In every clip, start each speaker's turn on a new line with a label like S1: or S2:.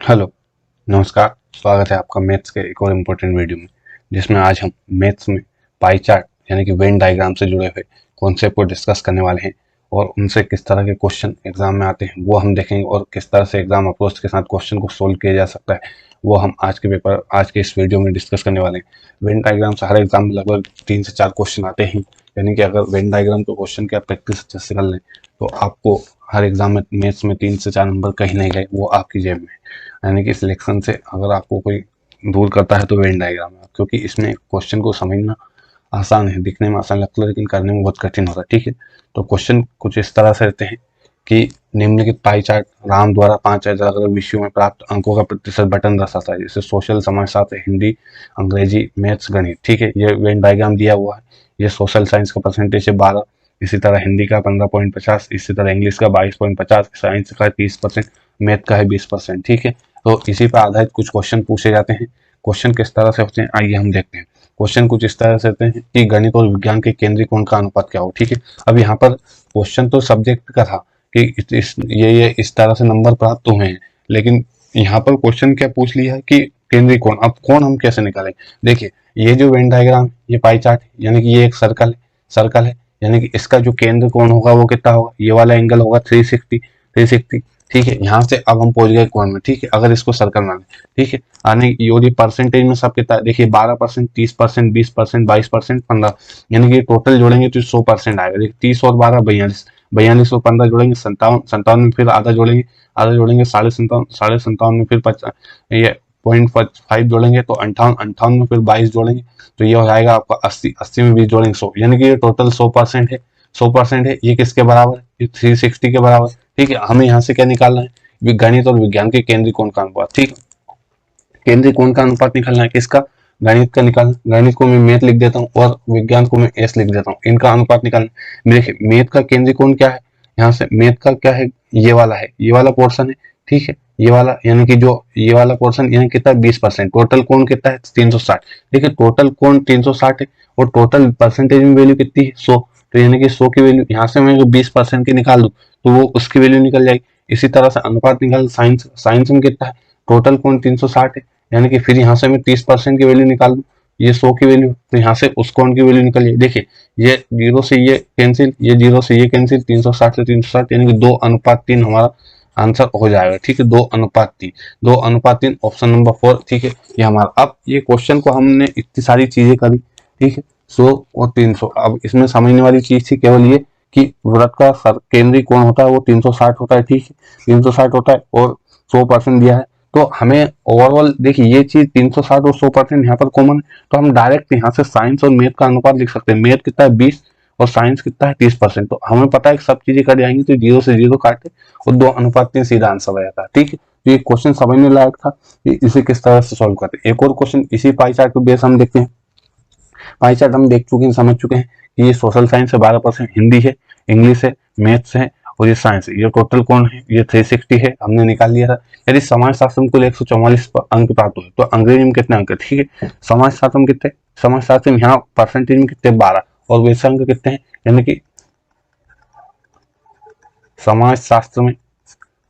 S1: Hello, नमस्कार। स्वागत है आपका मैथ्स के एक और इम्पोर्टेंट वीडियो में, जिसमें आज हम मैथ्स में पाई चार्ट यानी कि वेन डायग्राम से जुड़े हुए कॉन्सेप्ट को डिस्कस करने वाले हैं और उनसे किस तरह के क्वेश्चन एग्जाम में आते हैं वो हम देखेंगे और किस तरह से एग्जाम अप्रोच के साथ क्वेश्चन को सोल्व किया जा सकता है वो हम आज के इस वीडियो में डिस्कस करने वाले हैं। वेन डायग्राम से हर एग्जाम में लगभग 3 से 4 क्वेश्चन आते हैं, यानी कि अगर वेन डायग्राम के क्वेश्चन की आप प्रैक्टिस अच्छे से कर लें तो आपको हर एग्जाम में मैथ्स में 3 से 4 नंबर कहीं नहीं गए, वो आपकी जेब में। यानी कि सिलेक्शन से अगर आपको कोई दूर करता है तो वेन डायग्राम है, क्योंकि इसमें क्वेश्चन को समझना आसान है, दिखने में आसान लगता है लेकिन करने में बहुत कठिन होता है। ठीक है, तो क्वेश्चन कुछ इस तरह से रहते हैं कि निम्नलिखित पाई चार्ट राम द्वारा 5 अलग अलग विषयों में प्राप्त अंकों का प्रतिशत बटन दर्शाता है, जैसे सोशल, समाजशास्त्र, हिंदी, अंग्रेजी, मैथ्स, गणित। ठीक है, ये वेन डायग्राम दिया हुआ है। ये सोशल साइंस का परसेंटेज है 12, इसी तरह हिंदी का 15.50, इसी तरह इंग्लिश का 22.50, साइंस का 30%, मैथ का है 20%। ठीक है, तो इसी पर आधारित कुछ क्वेश्चन पूछे जाते हैं। क्वेश्चन किस तरह से होते हैं आइए हम देखते हैं। क्वेश्चन कुछ इस तरह से होते हैं कि गणित और विज्ञान के केंद्रीय कोण का अनुपात क्या हो। ठीक है, अब यहाँ पर क्वेश्चन तो सब्जेक्ट का था कि ये इस तरह से नंबर प्राप्त हुए हैं, लेकिन यहाँ पर क्वेश्चन क्या पूछ लिया है कि केंद्रीय कोण। अब कोण हम कैसे निकालें? देखिए, ये जो वेन डायग्राम, ये पाई चार्ट यानी कि ये एक सर्कल है, यानी कि इसका जो केंद्र कोण होगा वो कितना होगा, ये वाला एंगल होगा 360। ठीक है, यहाँ से अब हम पहुंच गए कोण में। ठीक है, अगर इसको सर्कल मान लें, ठीक है, आने ये परसेंटेज में सब कितना है, देखिए 12%, 30%, 20%, 22%, 15, यानी कि टोटल जोड़ेंगे तो 100% आएगा। देखिए 30 और 12 42, 42 और 15 जोड़ेंगे 57, 57 में फिर आधा जोड़ेंगे 57.5, 57.5 में फिर ये 0.5 जोड़ेंगे तो 58, 58 में फिर 22 जोड़ेंगे तो ये हो जाएगा आपका 80, 80 में 20 जोड़ेंगे 100, यानी कि ये टोटल 100% है। 100% है, ये किसके बराबर है? ये 360 के बराबर। ठीक है, हमें यहाँ से क्या निकालना है? गणित और विज्ञान के केंद्रीय कोण का अनुपात। ठीक है, केंद्रीय कोण का अनुपात निकालना है किसका? गणित का निकालना। गणित को मैं मैथ लिख देता हूँ और विज्ञान को मैं एस लिख देता हूँ, इनका अनुपात निकालना। देखिए मैथ का केंद्रीय कोण क्या है, यहाँ से मैथ का क्या है, ये वाला है, ये वाला पोर्शन है। ठीक है, ये वाला यानी कि जो ये वाला पोर्शन यानी कितना 20%, टोटल कोण कितना है 360। देखिए टोटल कोण 360 है और टोटल परसेंटेज में वैल्यू कितनी है 100, तो यानी कि 100 की वैल्यू यहाँ से मैं 20% की निकाल दूं तो वो उसकी वैल्यू निकल जाएगी। इसी तरह से अनुपात निकाल साइंस में कितना है, टोटल कोण 360 है, यानी कि फिर यहाँ से मैं 30% की वैल्यू निकाल दूं, ये 100 की वैल्यू, तो यहाँ से उस कोण की वैल्यू निकल जाए। देखिए ये 0 से ये कैंसिल, ये 0 से ये कैंसिल, 360 से 360, यानी कि 2:3 हमारा आंसर हो जाएगा। ठीक है, 2:3, 2:3 ऑप्शन नंबर 4। ठीक है, ये हमारा। अब ये क्वेश्चन को हमने इतनी सारी चीजें करी, ठीक है, 100 और 300। अब इसमें समझने वाली चीज थी केवल ये कि वृत्त का केंद्रीय कोण होता है वो 360 होता है। ठीक है, 360 होता है और 100% दिया है, तो हमें ओवरऑल देखिए ये चीज 360 और 100% यहाँ पर कॉमन है, तो हम डायरेक्ट यहाँ से साइंस और मैथ का अनुपात लिख सकते हैं। मैथ कितना है 20 और साइंस कितना है 30%, तो हमें पता है कि सब चीजें कट जाएंगी तो 0 से 0 काटे और 2:3 सीधा आंसर आ जाता है। ठीक है, तो ये क्वेश्चन समझने लायक था, इसे किस तरह से सॉल्व करते हैं। एक और क्वेश्चन इसी पाई चार्ट पे बेस हम देखते हैं। पाई चार्ट हम देख चुके हैं, समझ चुके हैं कि ये सोशल साइंस है 12%, हिंदी है, इंग्लिश है, मैथ्स है और ये साइंस है। ये टोटल कौन है, ये 360 है, हमने निकाल लिया था। यदि समाज शास्त्र में कुल 144 अंक प्राप्त हुए तो अंग्रेजी में कितने अंक है? ठीक है, समाज शास्त्र में कितने, समाज शास्त्र में यहाँ परसेंटेज में कितने 12 और वैसे अंक कितने हैं, यानी कि समाज शास्त्र में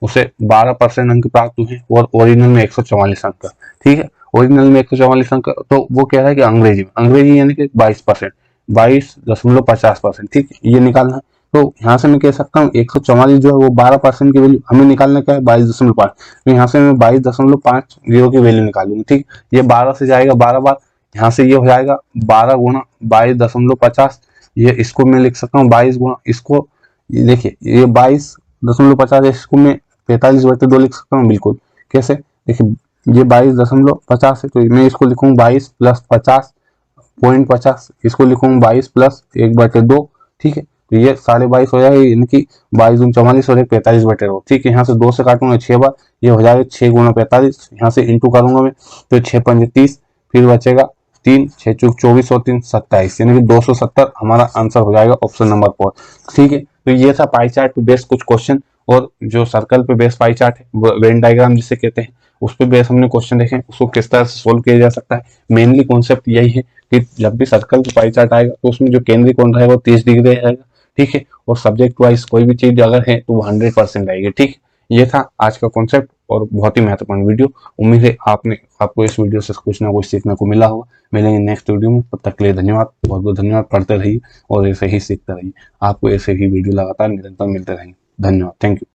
S1: उसे 12% अंक प्राप्त हुए और ओरिजिनल में 144 अंक। ठीक है, ओरिजिनल में 144 अंक, तो वो कह रहा है कि अंग्रेजी यानी कि 22%, 22.50%। ठीक है, ये निकालना है। तो यहाँ से मैं कह सकता हूँ 144 जो है वो 12% की वैल्यू हमें निकालना क्या है 22.5, तो यहाँ से मैं 22.50 की वैल्यू निकालूंगा। ठीक, ये 12 से जाएगा 12 बार, यहाँ से ये हो जाएगा 12 गुणा 22.50, ये इसको मैं लिख सकता हूँ 22 गुणा इसको, ये देखिए ये 22.50, इसको मैं 45/2 लिख सकता हूँ। बिल्कुल, कैसे? देखिए ये 22.50 है, तो मैं इसको लिखूँ 22 + 50.50, इसको लिखूँ 22 + 1/2। ठीक है, तो ये 22.5 हो जाएगा, यानी कि 22×44 और 45/2। ठीक है, यहाँ से 2 से काटूंगा 6 बार, ये हो जाएगा 6 × 45, यहाँ से इंटू करूंगा मैं तो 6×5 = 30, फिर बचेगा 3, 6 × 24 और 3 27, यानी कि 270 हमारा आंसर हो जाएगा ऑप्शन नंबर 4। ठीक है, तो ये था पाई चार्ट पे बेस्ड कुछ क्वेश्चन, और जो सर्कल पे बेस्ड पाई चार्ट है वेन डायग्राम जिसे कहते हैं, उस पे बेस हमने क्वेश्चन देखे, उसको किस तरह से सोल्व किया जा सकता है। मेनली कॉन्सेप्ट यही है कि जब भी सर्कल पे पाई चार्ट आएगा तो उसमें जो केंद्रीय कोण रहेगा वो 30 डिग्री रहेगा। ठीक है, और सब्जेक्ट वाइज कोई भी चीज अगर है तो वो 100% आएगी। ठीक, ये था आज का कॉन्सेप्ट और बहुत ही महत्वपूर्ण वीडियो। उम्मीद है आपको इस वीडियो से कुछ ना कुछ सीखने को मिला होगा। मिलेंगे नेक्स्ट वीडियो में, तब तक के लिए धन्यवाद, बहुत बहुत धन्यवाद। पढ़ते रहिए और ऐसे ही सीखते रहिए, आपको ऐसे ही वीडियो लगातार निरंतर मिलते रहेंगे। धन्यवाद, थैंक यू।